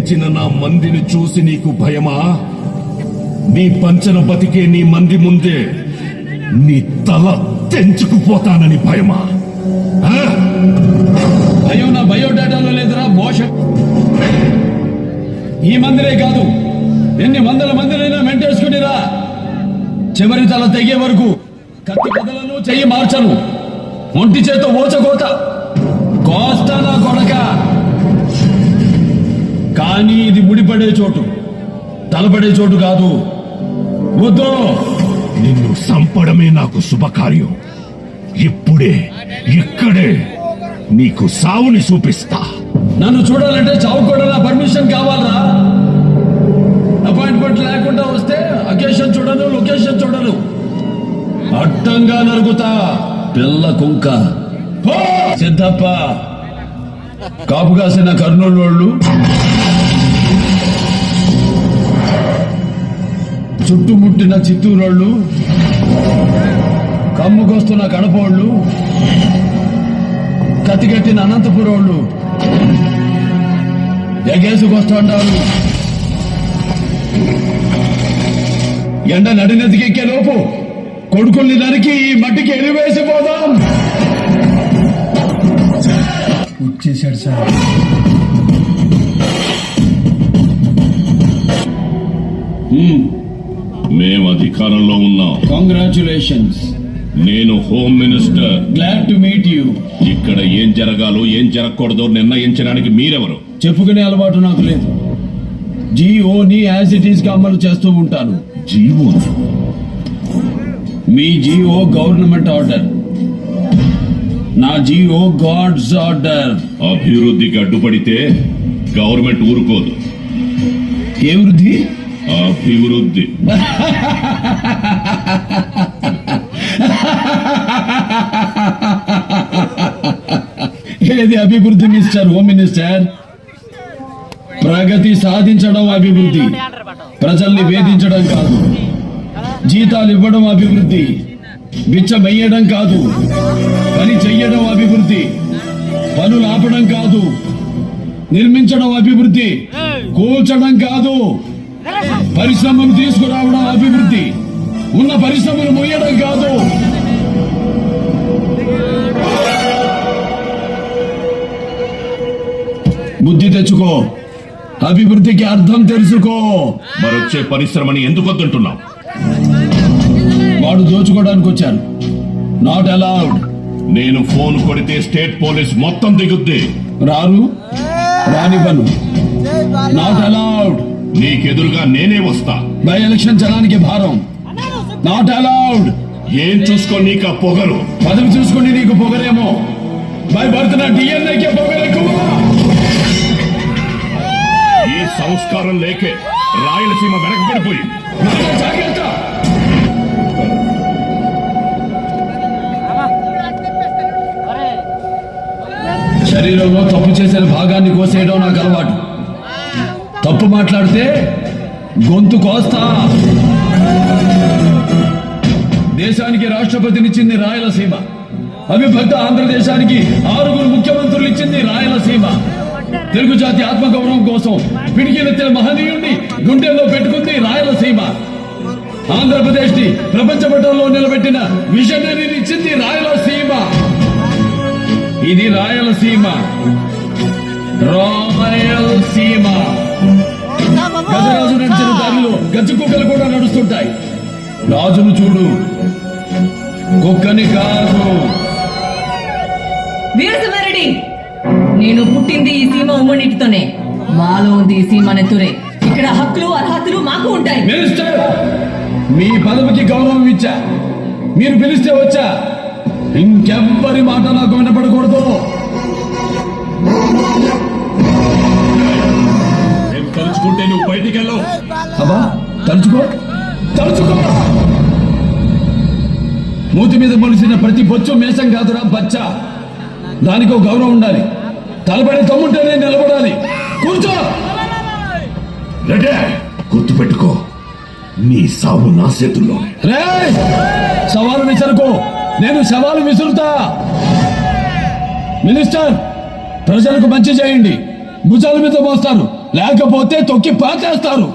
పెంచిన నా మందిని చూసి నీకు భయమా? నీ పంచన బతికే నీ మంది ముందే నీ తల తెంచుకుపోతానని భయమా? భయం నా బయోడేటాలో లేదురా మోష. ఈ మందిరే కాదు, ఎన్ని వందల మందినైనా మెంటేసుకునిరా. చివరి తల తెగే వరకు కత్తి కథలను చెయ్యి మార్చను. ఒంటి చేతో ఓచకోత కోస్తానా కొడక. కానీ ఇది ముడిపడే చోటు, తలపడే చోటు కాదు. వద్దు, నిన్ను సంపడమే నాకు శుభకార్యం. ఇప్పుడే ఇక్కడే నీకు సావుని చూపిస్తా. నన్ను చూడాలంటే చావు కూడా నా పర్మిషన్ కావాలరా. అపాయింట్మెంట్ లేకుండా వస్తే అకేషన్ చూడను, లొకేషన్ చూడను. అడ్డంగా నరుగుతా పిల్ల కుంక. సిద్ధప్ప, కాపు కాసిన కర్నూలు వాళ్ళు, చుట్టుముట్టిన చిత్తూరోళ్ళు, కమ్ముకొస్తున్న కడపోళ్ళు, కత్తిగట్టిన అనంతపురోళ్ళు ఎగేసుకొస్తుంటారు. ఎండ నడినెతికెక్కే లోపు కొడుకుల్ని నరికి ఈ మట్టికి ఎలివేసిపోదాం. వచ్చేసాడు సార్. మేము అధికారంలో ఉన్నాం. కంగ్రాచులేషన్స్. నేను home minister. Glad to meet you. ఇక్కడ ఏం జరగాలో ఏం జరగకూడదో నిర్ణయించడానికి మీరెవరు? చెప్పుకునే అలవాటు నాకు లేదు. జీఓని యాజ్ ఇట్ ఈస్ గా అమలు చేస్తూ ఉంటాను. జీవో? మీ జీఓ గవర్నమెంట్ ఆర్డర్, నా జీఓ గాడ్స్ ఆర్డర్. అభివృద్ధికి అడ్డుపడితే గవర్నమెంట్ ఊరుకోదు. ఏ వృద్ధి? అభివృద్ధి. ఏది అభివృద్ధి మిస్టర్ హోమ్ మినిస్టర్? ప్రగతి సాధించడం అభివృద్ధి, ప్రజల్ని వేధించడం కాదు. జీతాలు ఇవ్వడం అభివృద్ధి, బిచ్చమెయ్యడం కాదు. పని చెయ్యడం అభివృద్ధి, పనులు ఆపడం కాదు. నిర్మించడం అభివృద్ధి, కూల్చడం కాదు. పరిశ్రమలు తీసుకురావడం అభివృద్ధి, ఉన్న పరిశ్రమలు మొయ్యడం కాదు. బుద్ధి తెచ్చుకో, అభివృద్ధికి అర్థం తెలుసుకో. మరొచ్చే పరిశ్రమని ఎందుకు వద్దంటున్నావు? వాడు దోచుకోవడానికి వచ్చారు. Not allowed. నేను ఫోన్ కొడితే స్టేట్ పోలీస్ మొత్తం దిగుద్ది. రారు, రానివ్వను. Not allowed. నీకెదురుగా నేనే వస్తా. బై ఎలక్షన్ జనానికి భారం. Not allowed. ఏం చూసుకో నీకు ఆ పొగరు? పదవి చూసుకుని నీకు పొగరేమో, బై బర్త్ నా డిఎన్ఏకే పొగరెక్కువ. ఈ సంస్కారం లేకే రాయలసీమ వెనకబడిపోయింది. జాగ్రత్త. శరీరంలో తప్పు చేసిన భాగాన్ని కోసేయడం నాకు అలవాటు. తప్పు మాట్లాడితే గొంతు కోస్తా. దేశానికి రాష్ట్రపతినిచ్చింది రాయలసీమ. అవిభక్త ఆంధ్రదేశానికి 6 ముఖ్యమంత్రులు ఇచ్చింది రాయలసీమ. తెలుగు జాతి ఆత్మగౌరవం కోసం పిడికిలెత్తిన మహనీయుణ్ణి గుండెల్లో పెట్టుకుంది రాయలసీమ. ఆంధ్రప్రదేశ్ ని ప్రపంచ పటంలో నిలబెట్టిన విజనరీని ఇచ్చింది రాయలసీమ. ఇది రాయలసీమ. రాయలసీమ. గజరాజు నడిచిన దారిలో గజ్జు కుక్కలు కూడా నడుస్తుంటాయి. రాజును చూడు, కుక్కని కాదు. వీరసింహారెడ్డి, నేను పుట్టింది ఈ సీమ ఉమ్మడితోనే. మాలో ఉంది ఈ సీమ నెత్తురే. ఇక్కడ హక్కులు అర్హతలు మాకు ఉంటాయి. మినిస్టర్, మీ పదవికి గౌరవం ఇచ్చా, మీరు పిలిస్తే వచ్చా. ఇంకెవ్వరి మాట నాకు వినపడకూడదు. తలుచుకుంటే నువ్వు బయటికి వెళ్ళవు. అబ్బా, తలుచుకో, తలుచుకో. మూతి మీద మొలిసిన ప్రతి బొచ్చు మేషం కాదురా బచ్చ. దానికో గౌరవం ఉండాలి. తలపడి తమ్ముంటేనే నిలబడాలి. కూర్చో. రెడ్డి, గుర్తుపెట్టుకో, నీ సావు నా చేతుల్లో. రే, సవాలు విసరుకో, నేను సవాలు విసురుతా. మినిస్టర్, ప్రజలకు మంచి చేయండి. భుజాల మీద మోస్తారు, లేకపోతే తొక్కి పాతేస్తారు